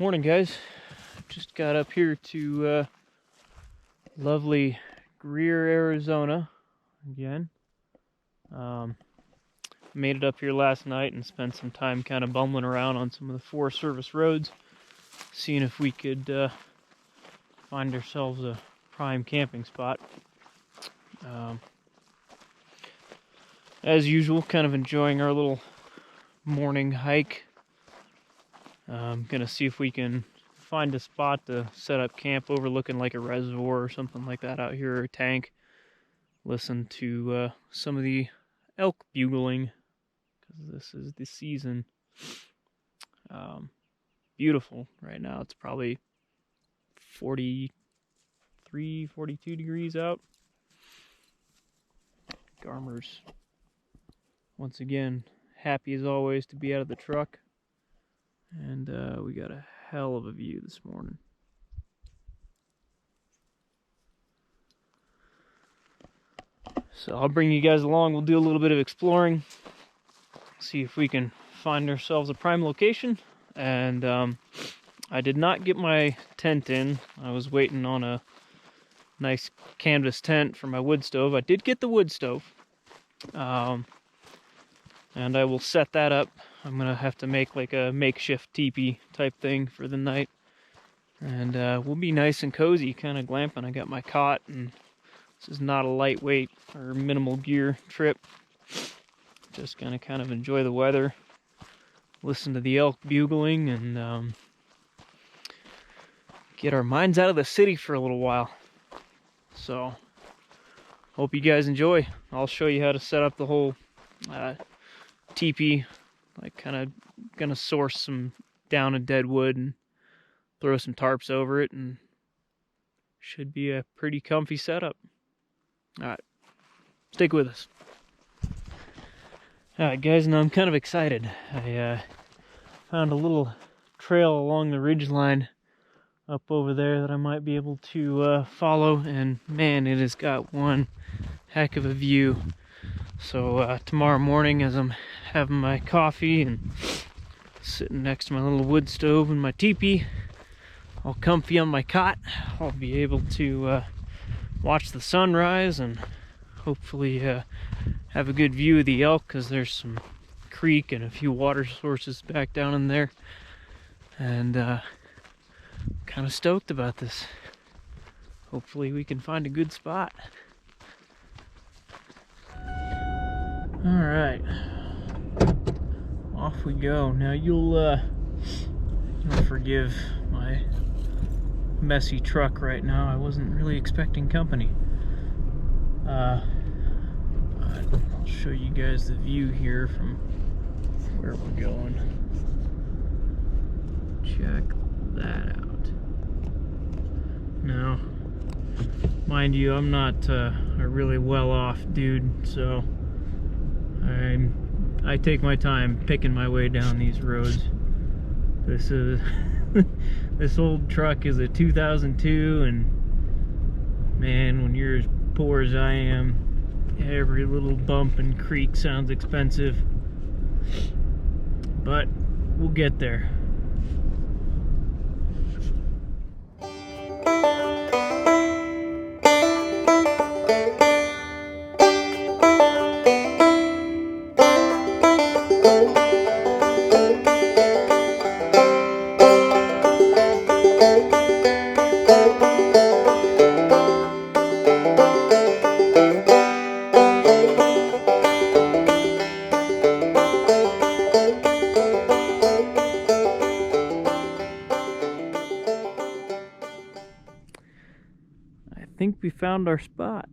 Morning, guys. Just got up here to lovely Greer, Arizona again. Made it up here last night and spent some time kind of bumbling around on some of the Forest Service roads, seeing if we could find ourselves a prime camping spot. As usual, kind of enjoying our little morning hike. Gonna see if we can find a spot to set up camp overlooking like a reservoir or something like that out here, or a tank. Listen to some of the elk bugling, because this is the season. Beautiful right now. It's probably 43, 42 degrees out. Garmer's once again happy as always to be out of the truck. And we got a hell of a view this morning. So I'll bring you guys along. We'll do a little bit of exploring. See if we can find ourselves a prime location. And I did not get my tent in. I was waiting on a nice canvas tent for my wood stove. I did get the wood stove. And I will set that up. I'm going to have to make like a makeshift teepee type thing for the night. And we'll be nice and cozy, kind of glamping. I got my cot, and this is not a lightweight or minimal gear trip. Just going to kind of enjoy the weather, listen to the elk bugling, and get our minds out of the city for a little while. So, hope you guys enjoy. I'll show you how to set up the whole teepee. Like, kind of gonna source some down and dead wood and throw some tarps over it, and should be a pretty comfy setup. Alright, stick with us. Alright guys, now I'm kind of excited. I found a little trail along the ridge line up over there that I might be able to follow, and man, it has got one heck of a view. So tomorrow morning, as I'm having my coffee and sitting next to my little wood stove and my teepee, all comfy on my cot, I'll be able to watch the sunrise and hopefully have a good view of the elk, because there's some creek and a few water sources back down in there. And kind of stoked about this. Hopefully we can find a good spot. Alright, off we go. Now you'll forgive my messy truck right now. I wasn't really expecting company. But I'll show you guys the view here from where we're going. Check that out. Now, mind you, I'm not a really well-off dude, so I take my time picking my way down these roads. This is this old truck is a 2002, and man, when you're as poor as I am, every little bump and creek sounds expensive. But we'll get there. I think we found our spot.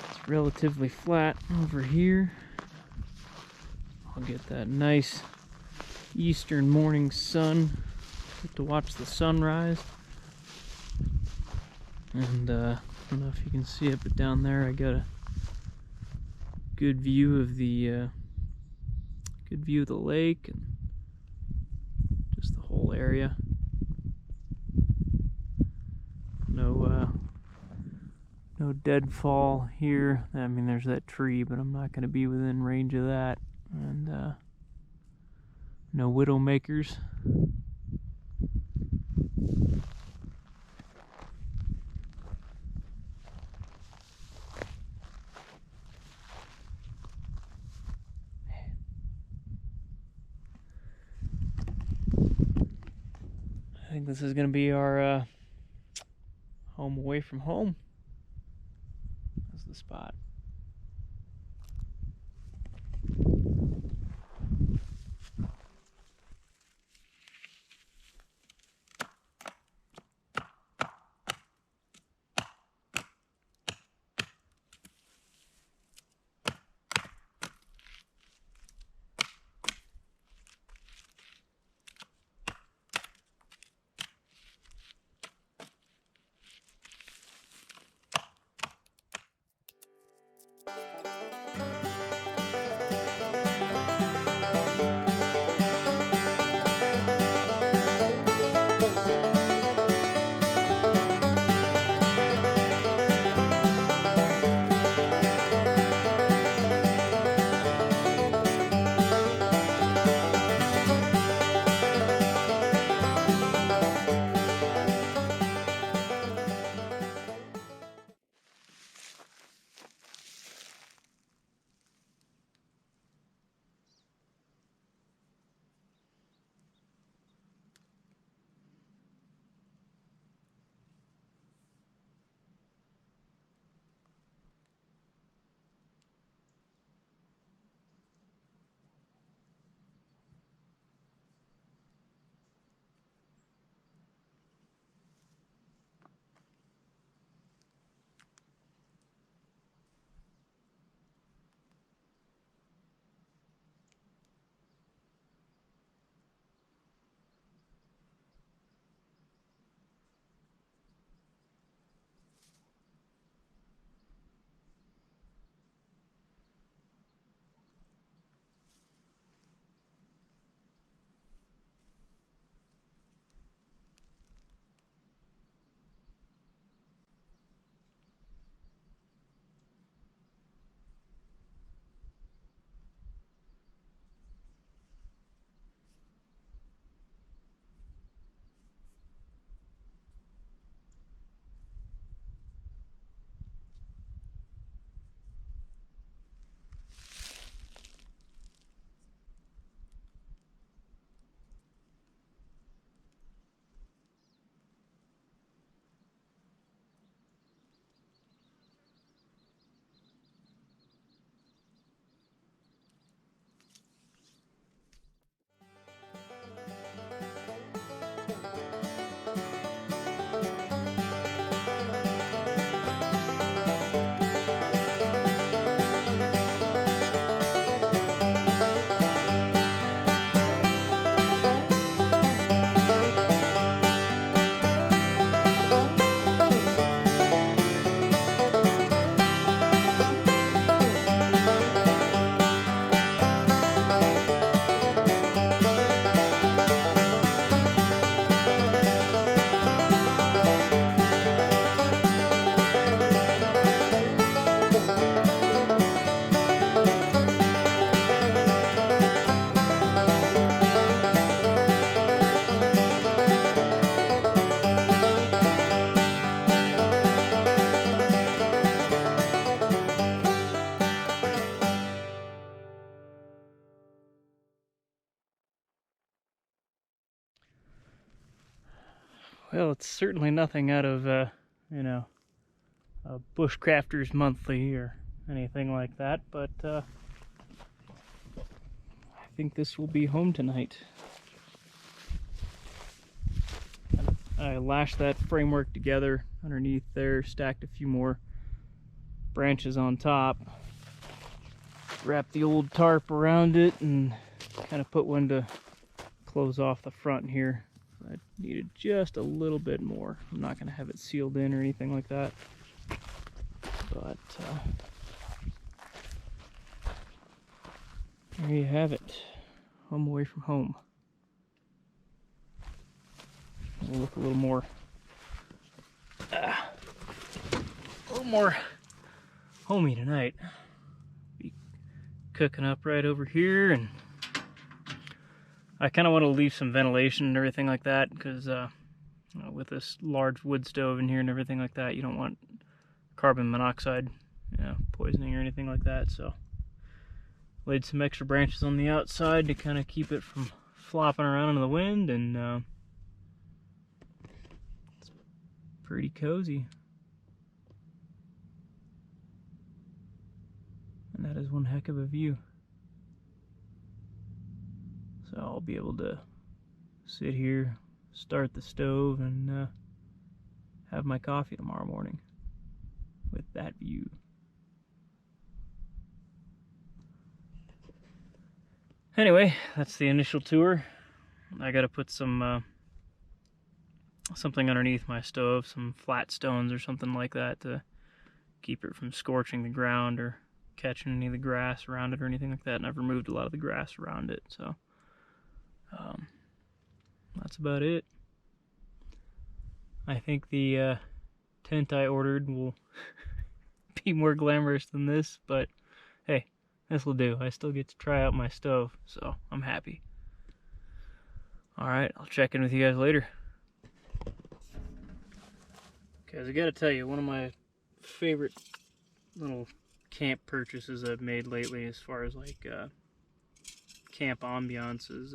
It's relatively flat over here. I'll get that nice eastern morning sun. Get to watch the sunrise. And I don't know if you can see it, but down there I got a good view of the lake and just the whole area. No deadfall here. I mean, there's that tree, but I'm not going to be within range of that. And No widow makers. I think this is going to be our home away from home. That's the spot. Well, it's certainly nothing out of, you know, a Bushcrafters Monthly or anything like that, but I think this will be home tonight. I lashed that framework together underneath there, stacked a few more branches on top, wrapped the old tarp around it, and kind of put one to close off the front here. I needed just a little bit more. I'm not going to have it sealed in or anything like that, but there you have it. Home away from home. We'll look a little more homey tonight. Be cooking up right over here, and I kind of want to leave some ventilation and everything like that, because with this large wood stove in here and everything like that, you don't want carbon monoxide, poisoning or anything like that. So laid some extra branches on the outside to kind of keep it from flopping around in the wind, and it's pretty cozy. And that is one heck of a view. So I'll be able to sit here, start the stove, and have my coffee tomorrow morning with that view. Anyway, that's the initial tour. I gotta put some something underneath my stove, some flat stones or something like that, to keep it from scorching the ground or catching any of the grass around it or anything like that. And I've removed a lot of the grass around it, so that's about it. I think the tent I ordered will be more glamorous than this, but hey, this will do. I still get to try out my stove, so I'm happy. Alright, I'll check in with you guys later. Guys, I gotta tell you, one of my favorite little camp purchases I've made lately, as far as like camp ambiance, is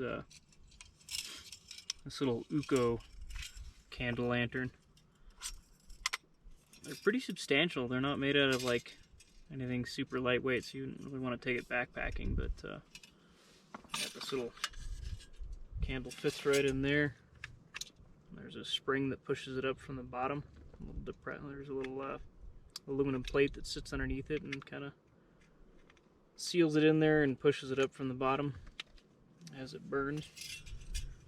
this little Uko candle lantern. They're pretty substantial. They're not made out of like anything super lightweight, so you don't really want to take it backpacking, but this little candle fits right in there. There's a spring that pushes it up from the bottom. There's a little aluminum plate that sits underneath it and kind of seals it in there and pushes it up from the bottom as it burns.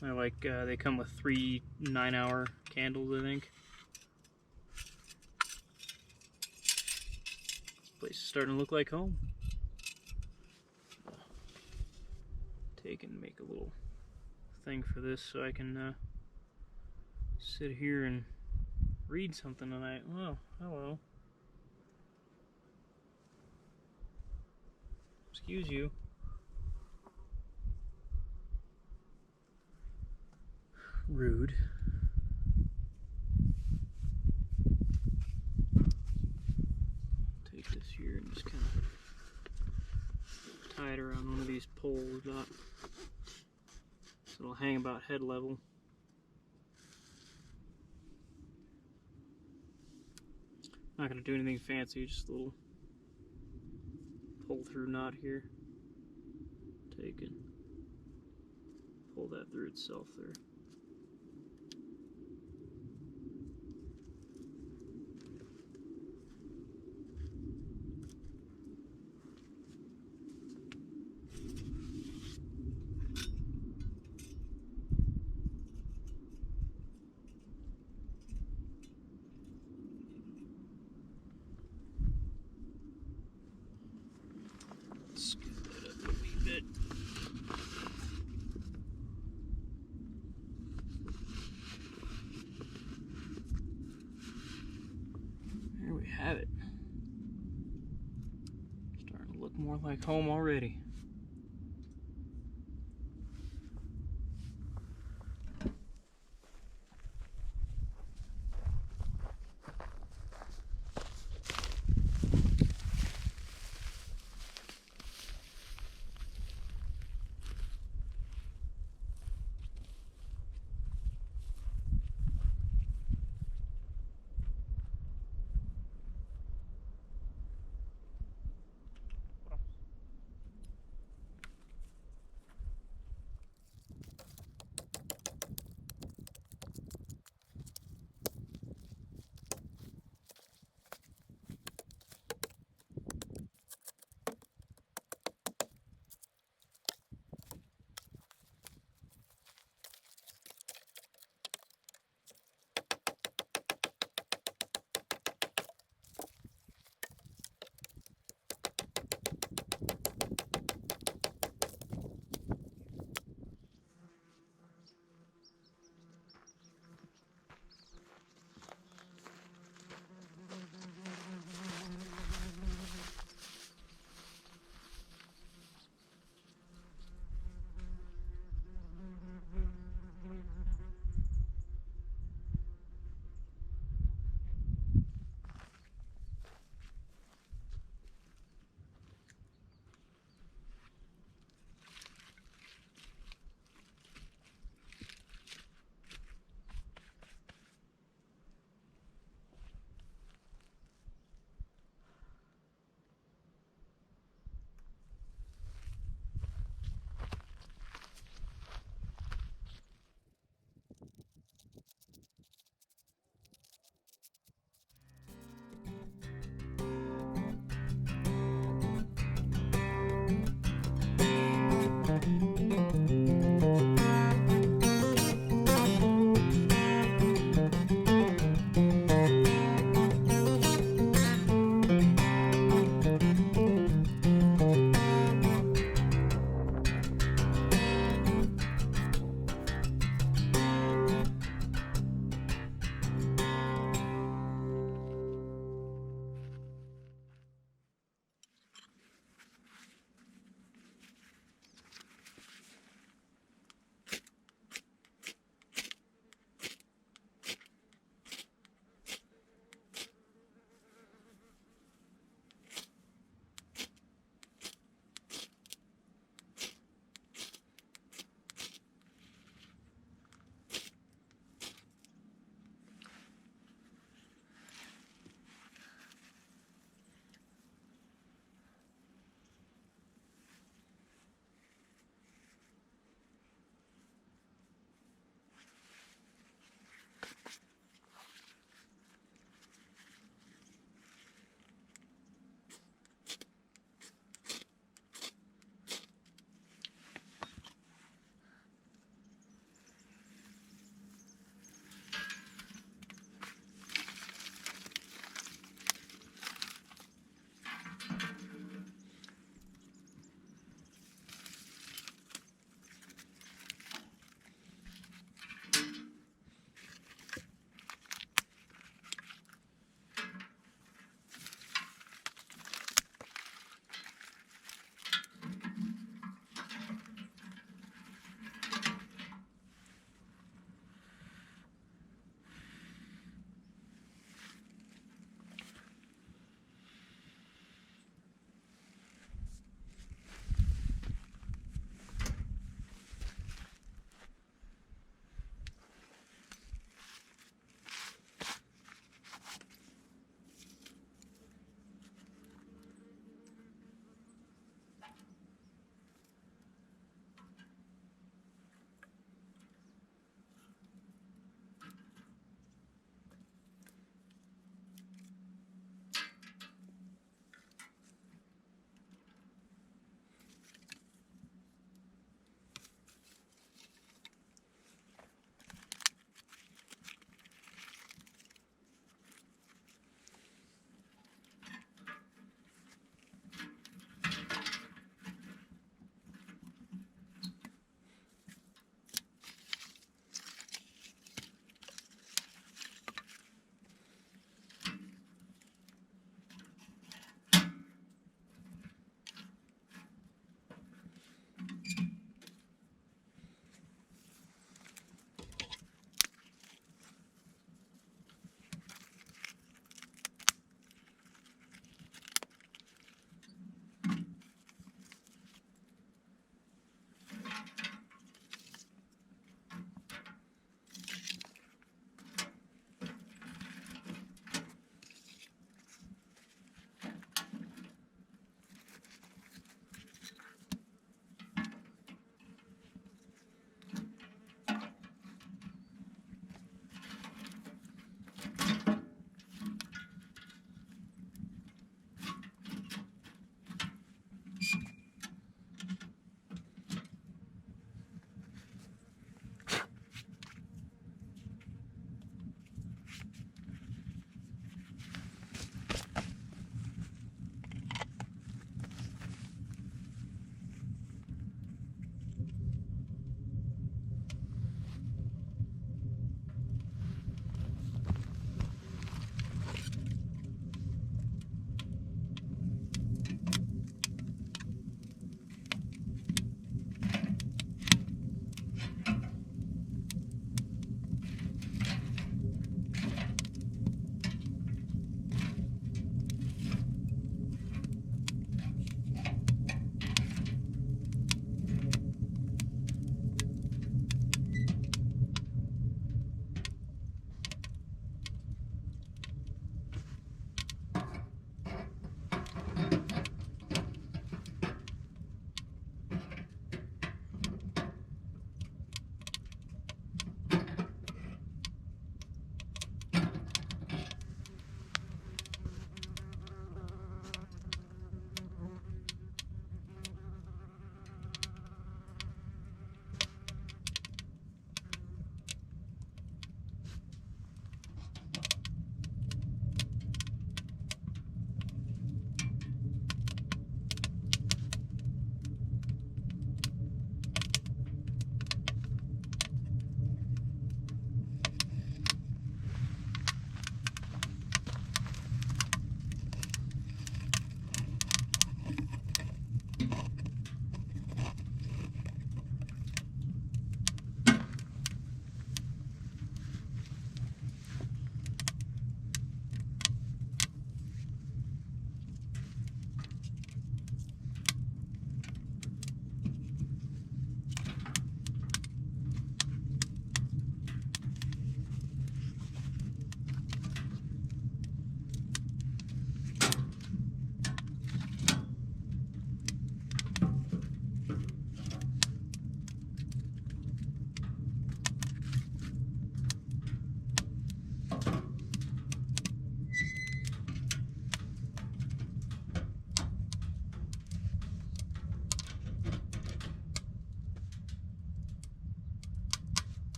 They're like, they come with 3 9-hour candles, I think. This place is starting to look like home. Take and make a little thing for this so I can sit here and read something tonight. Oh, hello. Excuse you. Rude. Take this here and just kind of tie it around one of these poles so it'll hang about head level. Not going to do anything fancy, just a little pull through knot here. Take and pull that through itself there. Scoot that up a wee bit. There we have it. Starting to look more like home already.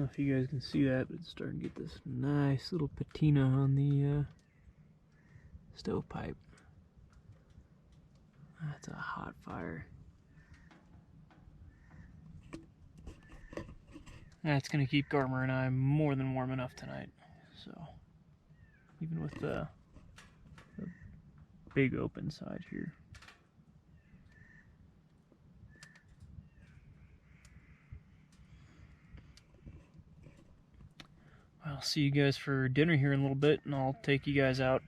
don't know if you guys can see that, but it's starting to get this nice little patina on the stovepipe. That's a hot fire. That's going to keep Garmer and I more than warm enough tonight. So, even with the big open side here. I'll see you guys for dinner here in a little bit, and I'll take you guys out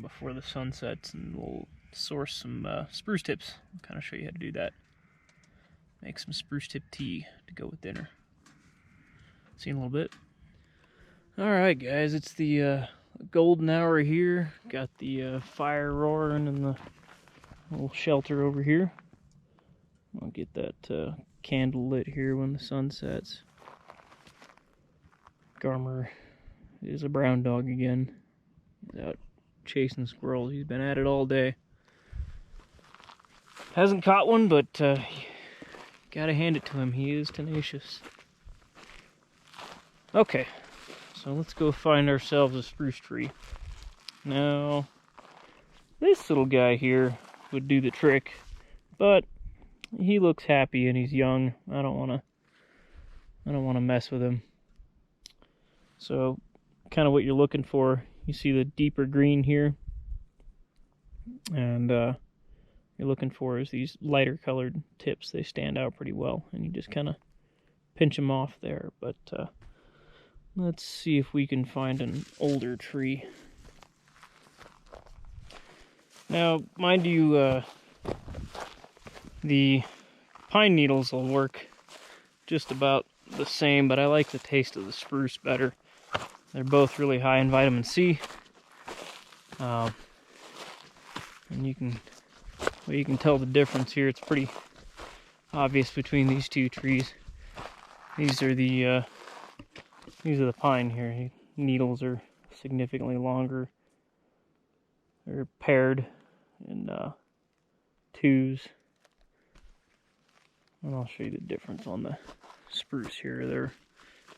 before the sun sets, and we'll source some spruce tips. I'll kind of show you how to do that. Make some spruce tip tea to go with dinner. See you in a little bit. Alright guys, it's the golden hour here. Got the fire roaring in the little shelter over here. I'll get that candle lit here when the sun sets. Garmer is a brown dog again. He's out chasing squirrels. He's been at it all day. Hasn't caught one, but gotta hand it to him. He is tenacious. Okay, so let's go find ourselves a spruce tree. Now, this little guy here would do the trick, but he looks happy and he's young. I don't want to mess with him. So, kind of what you're looking for. You see the deeper green here, and you're looking for is these lighter colored tips. They stand out pretty well, and you just kind of pinch them off there. But let's see if we can find an older tree. Now, mind you, the pine needles will work just about the same, but I like the taste of the spruce better. They're both really high in vitamin C, and you can tell the difference here. It's pretty obvious between these two trees. These are the pine here. Needles are significantly longer. They're paired in twos, and I'll show you the difference on the spruce here.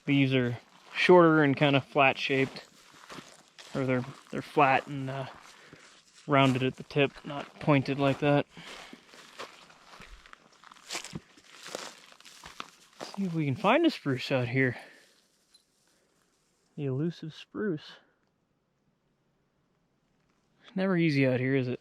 These are shorter and kind of flat shaped, or they're flat and rounded at the tip, not pointed like that. Let's see if we can find a spruce out here. The elusive spruce. It's never easy out here, is it?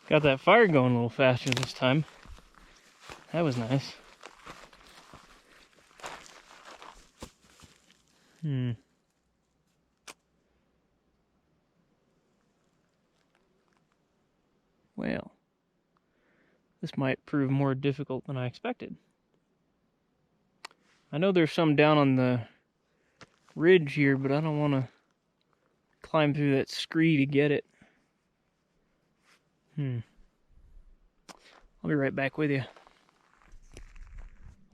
Got that fire going a little faster this time. That was nice. Well, this might prove more difficult than I expected. I know there's some down on the ridge here, but I don't want to climb through that scree to get it. I'll be right back with you.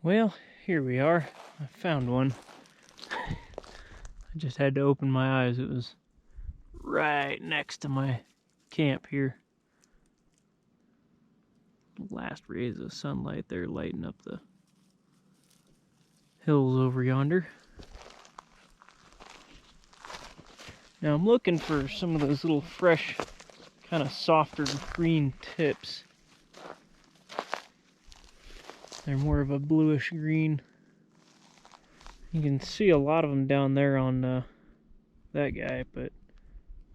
Well, here we are. I found one. I just had to open my eyes. It was right next to my camp here. Last rays of sunlight there lighting up the hills over yonder. Now I'm looking for some of those little fresh, kind of softer green tips. They're more of a bluish green. You can see a lot of them down there on that guy, but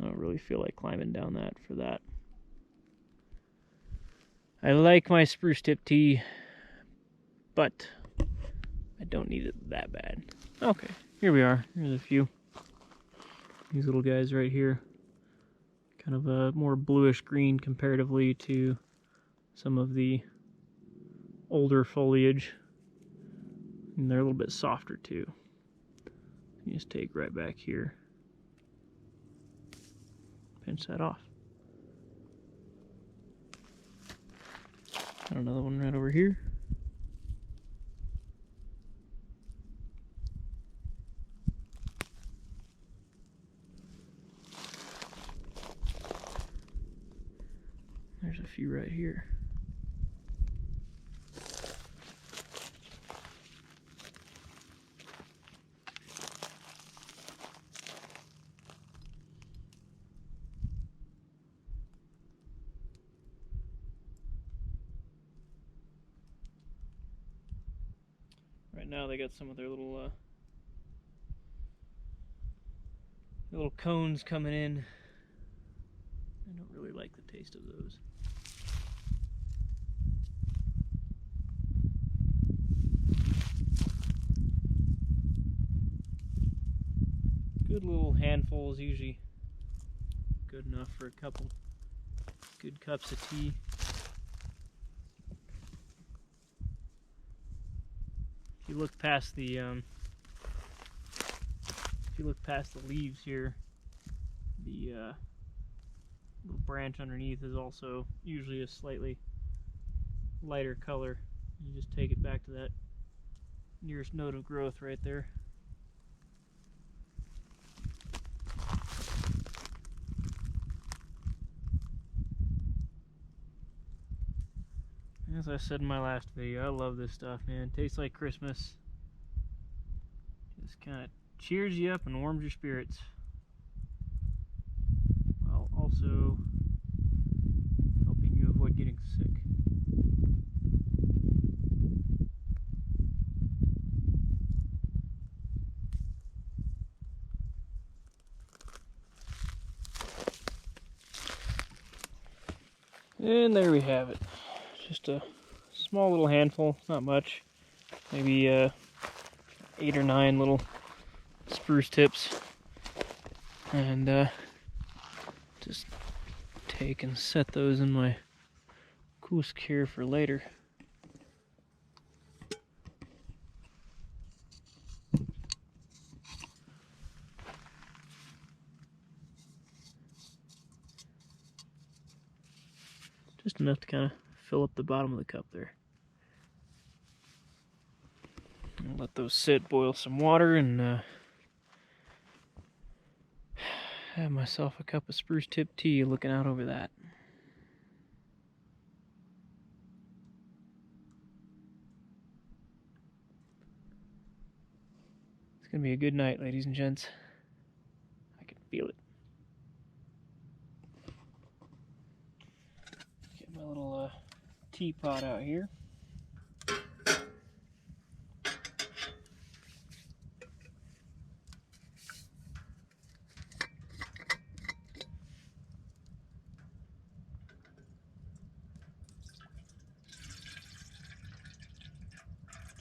I don't really feel like climbing down that for that. I like my spruce tip tea, but I don't need it that bad. Okay, here we are. Here's a few. These little guys right here. Kind of a more bluish green comparatively to some of the older foliage. And they're a little bit softer too. You just take right back here. Pinch that off. Got another one right over here. There's a few right here. Right now they got some of their little cones coming in. I don't really like the taste of those. Good little handful is usually good enough for a couple good cups of tea. If you look past the leaves here, the little branch underneath is also usually a slightly lighter color. You just take it back to that nearest node of growth right there. As I said in my last video, I love this stuff, man. It tastes like Christmas. Just kind of cheers you up and warms your spirits, while also helping you avoid getting sick. And there we have it. Just a small little handful, not much. Maybe 8 or 9 little spruce tips. And just take and set those in my kusk here for later. Just enough to kind of fill up the bottom of the cup there. I'll let those sit, boil some water, and have myself a cup of spruce tip tea looking out over that. It's gonna be a good night, ladies and gents. I can feel it. Get my little teapot out here.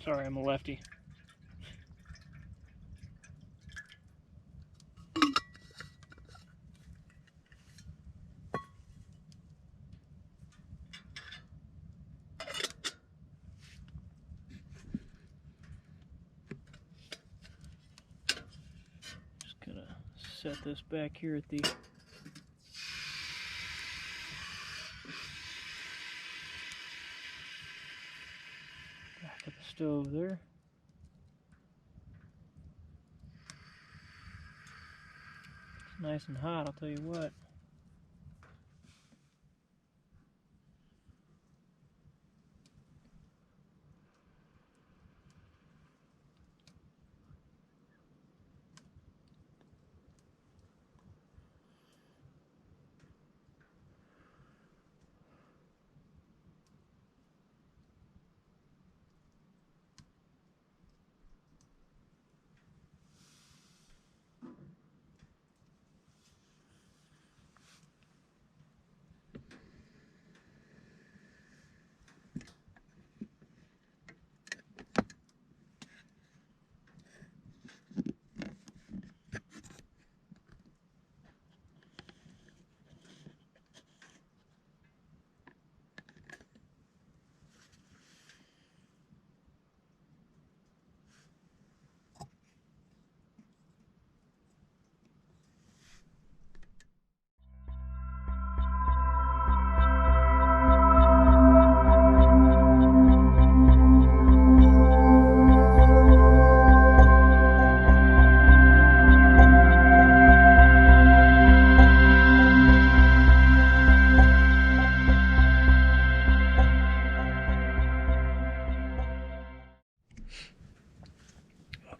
Sorry, I'm a lefty. Just gonna set this back here at the back of the stove there. It's nice and hot, I'll tell you what.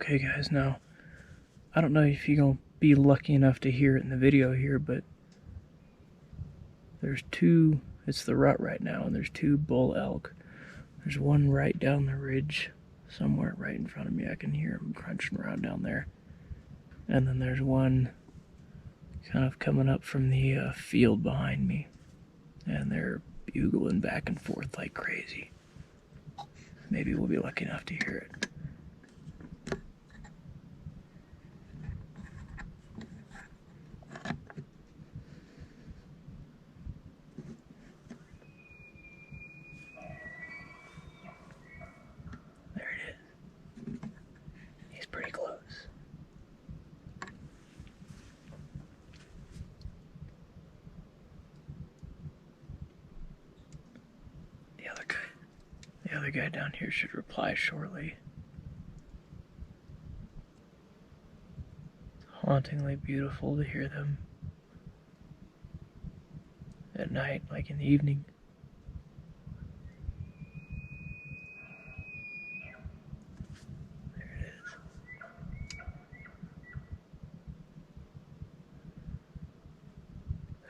Okay guys, now, I don't know if you're going to be lucky enough to hear it in the video here, but there's two, it's the rut right now, and there's two bull elk. There's one right down the ridge, somewhere right in front of me. I can hear him crunching around down there. And then there's one kind of coming up from the field behind me. And they're bugling back and forth like crazy. Maybe we'll be lucky enough to hear it. There it is. He's pretty close. The other guy down here should reply shortly. It's hauntingly beautiful to hear them at night, like in the evening. There it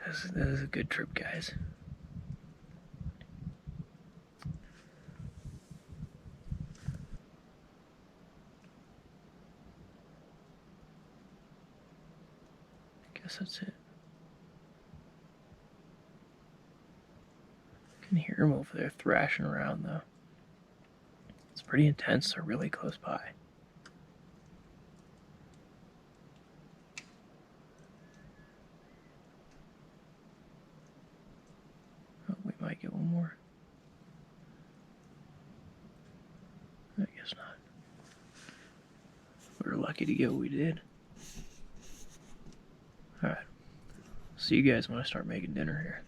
is. This is a good trip, guys. Guess that's it. I can hear them over there thrashing around though. It's pretty intense, they're really close by. Oh, we might get one more. I guess not. We were lucky to get what we did. Alright. See you guys when I start making dinner here.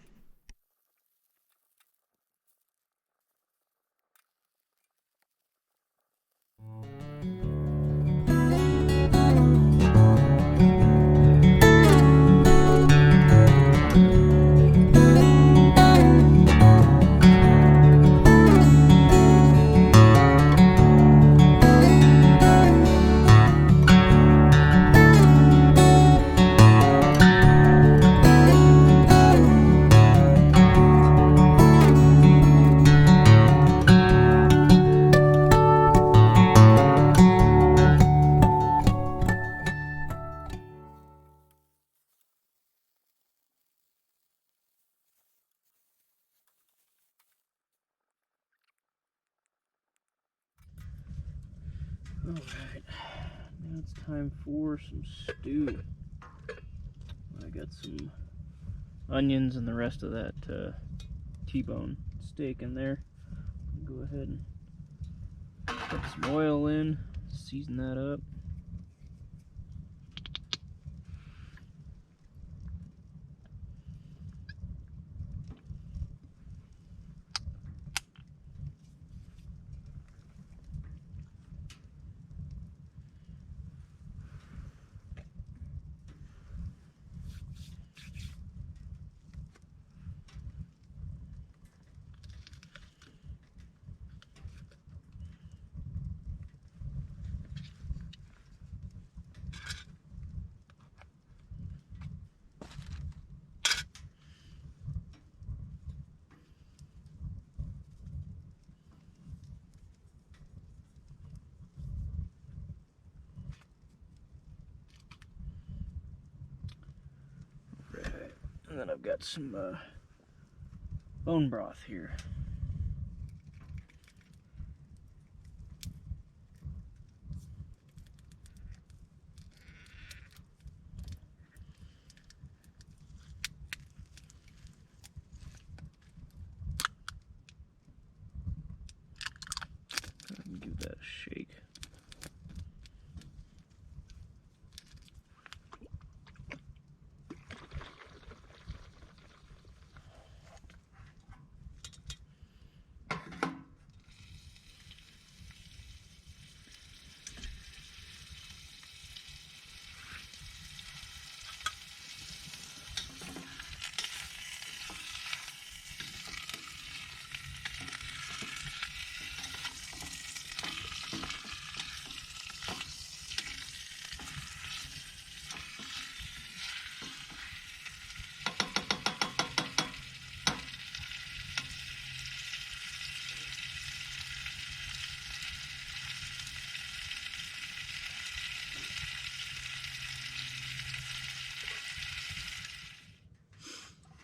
Alright, now it's time for some stew. I got some onions and the rest of that T-bone steak in there. Go ahead and put some oil in, season that up. And then I've got some bone broth here. Give that a shake.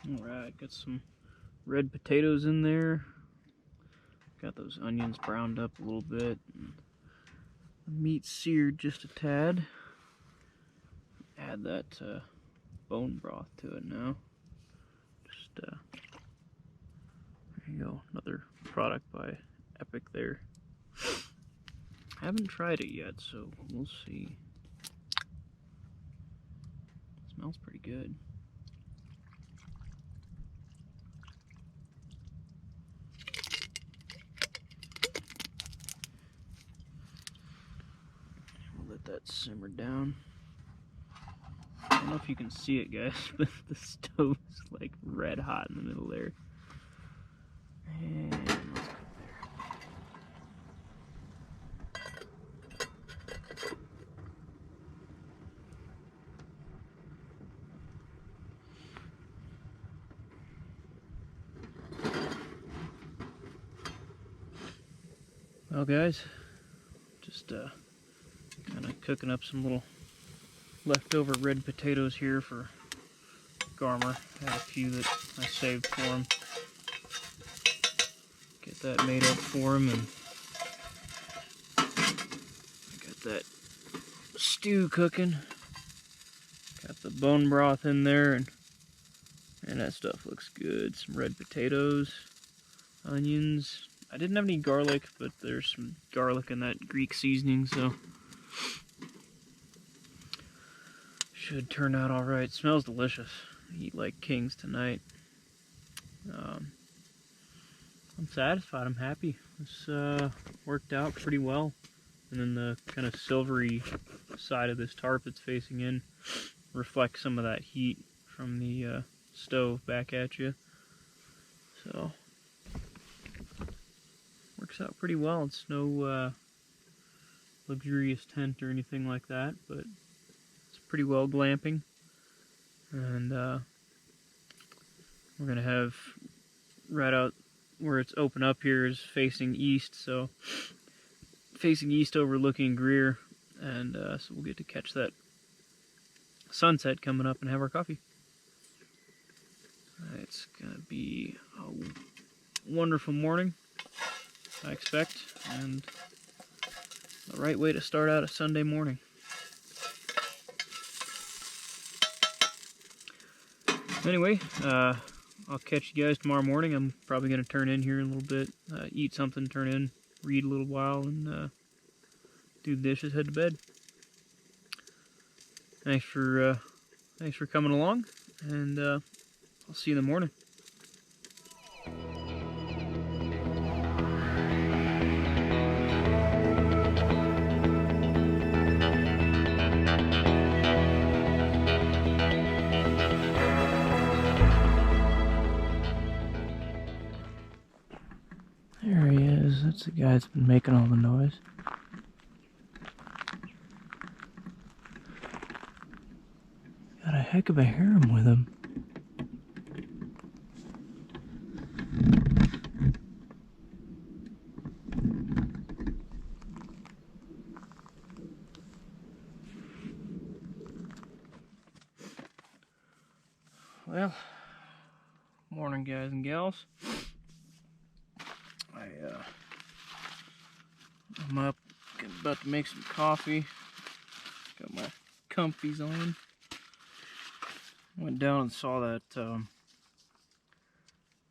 Alright, got some red potatoes in there. Got those onions browned up a little bit. Meat seared just a tad. Add that bone broth to it now. Just there you go, another product by Epic there. Haven't tried it yet, so we'll see. Smells pretty good. We'll let that simmer down. I don't know if you can see it, guys, but the stove's like red hot in the middle there. And let's go there. Well, guys, just kind of cooking up some little leftover red potatoes here for Garmer. I had a few that I saved for him. Get that made up for him, and got that stew cooking. Got the bone broth in there, and that stuff looks good. Some red potatoes, onions. I didn't have any garlic, but there's some garlic in that Greek seasoning, so should turn out alright. Smells delicious. Eat like kings tonight. I'm satisfied. I'm happy. This worked out pretty well. And then the kind of silvery side of this tarp that's facing in reflects some of that heat from the stove back at you. So works out pretty well. It's no luxurious tent or anything like that, but it's pretty well glamping. And we're gonna have right out where it's open up here is facing east, so facing east overlooking Greer, and so we'll get to catch that sunset coming up and have our coffee. It's gonna be a wonderful morning, I expect, and the right way to start out a Sunday morning. Anyway, I'll catch you guys tomorrow morning. I'm probably going to turn in here in a little bit, eat something, turn in, read a little while, and do the dishes, head to bed. Thanks for coming along, and I'll see you in the morning. There he is. That's the guy that's been making all the noise. Got a heck of a harem with him. Well, morning, guys and gals. I'm up, about to make some coffee. Got my comfies on. Went down and saw that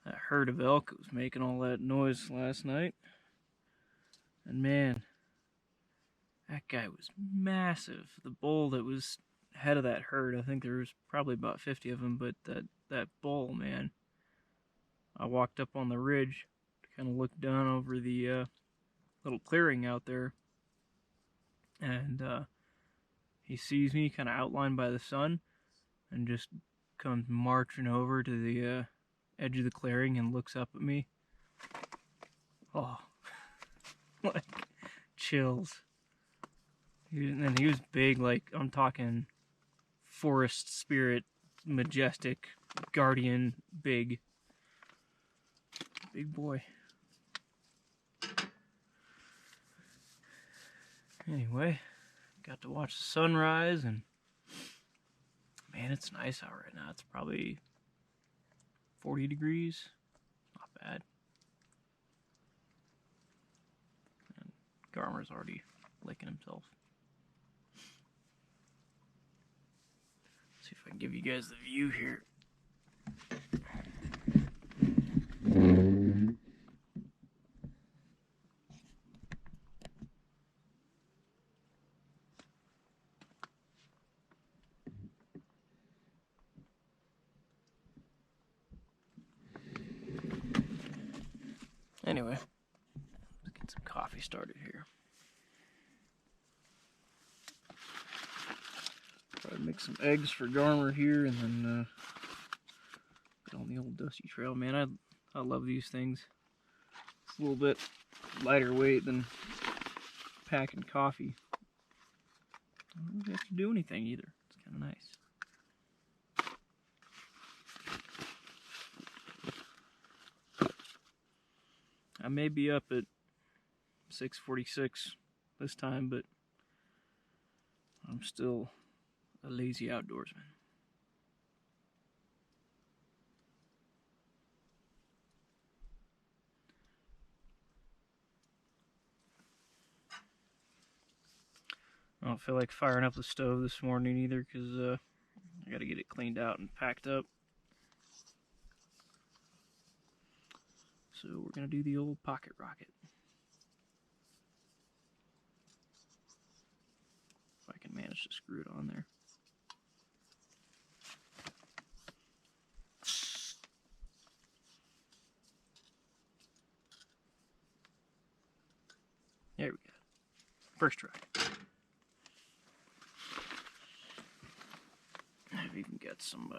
that herd of elk that was making all that noise last night. And man, that guy was massive. The bull that was head of that herd, I think there was probably about 50 of them, but that bull, man. I walked up on the ridge to kind of look down over the little clearing out there, and he sees me kind of outlined by the sun and just comes marching over to the edge of the clearing and looks up at me. Oh, like chills. And he was big, like I'm talking forest spirit, majestic, guardian, big boy. Anyway, got to watch the sunrise, and man, it's nice out right now. It's probably 40 degrees. Not bad. And Garmer's already licking himself. See if I can give you guys the view here. Anyway, let's get some coffee started here. Try to make some eggs for Garmer here, and then get on the old dusty trail. Man, I love these things. It's a little bit lighter weight than packing coffee. I don't really have to do anything either. It's kind of nice. I may be up at 6:46 this time, but I'm still a lazy outdoorsman. I don't feel like firing up the stove this morning either, because I gotta get it cleaned out and packed up. So we're gonna do the old pocket rocket. If I can manage to screw it on there. There we go. First try. I've even got some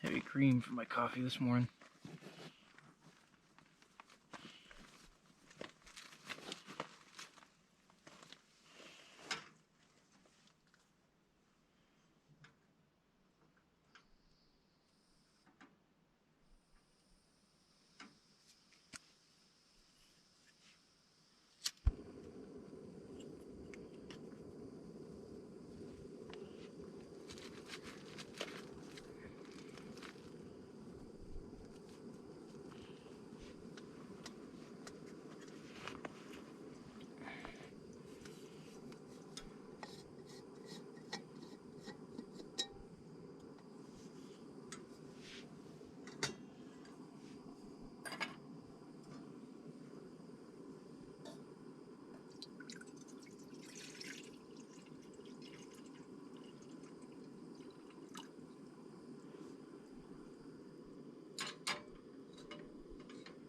heavy cream for my coffee this morning.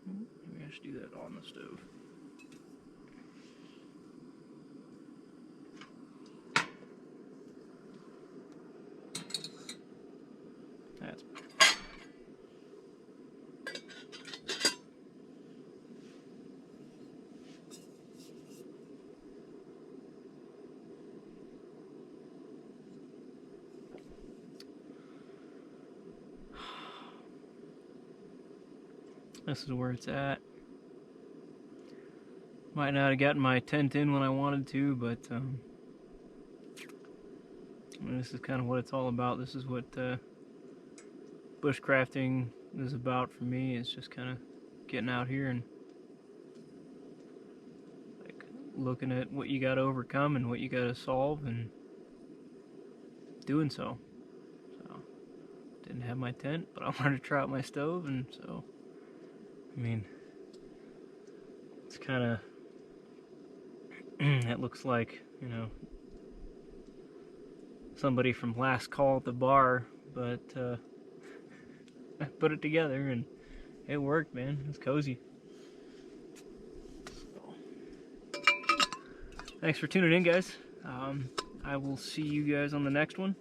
Maybe I should do that on the stove. That's better. This is where it's at. Might not have gotten my tent in when I wanted to, but I mean, this is kind of what it's all about. This is what bushcrafting is about for me. It's just kind of getting out here and like looking at what you got to overcome and what you got to solve and doing so. So didn't have my tent, but I wanted to try out my stove, and so I mean, it's kind of, it looks like, you know, somebody from Last Call at the bar, but I put it together and it worked, man. It's cozy. So, thanks for tuning in, guys. I will see you guys on the next one.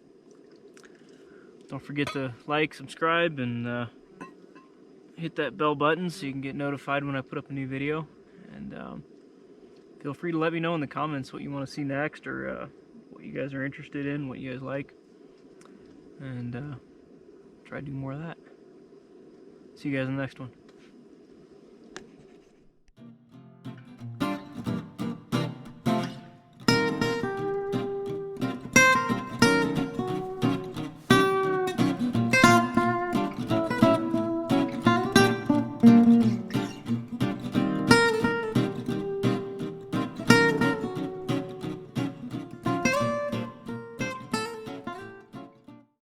Don't forget to like, subscribe, and hit that bell button so you can get notified when I put up a new video. And feel free to let me know in the comments what you want to see next, or what you guys are interested in, what you guys like, and try to do more of that. See you guys in the next one.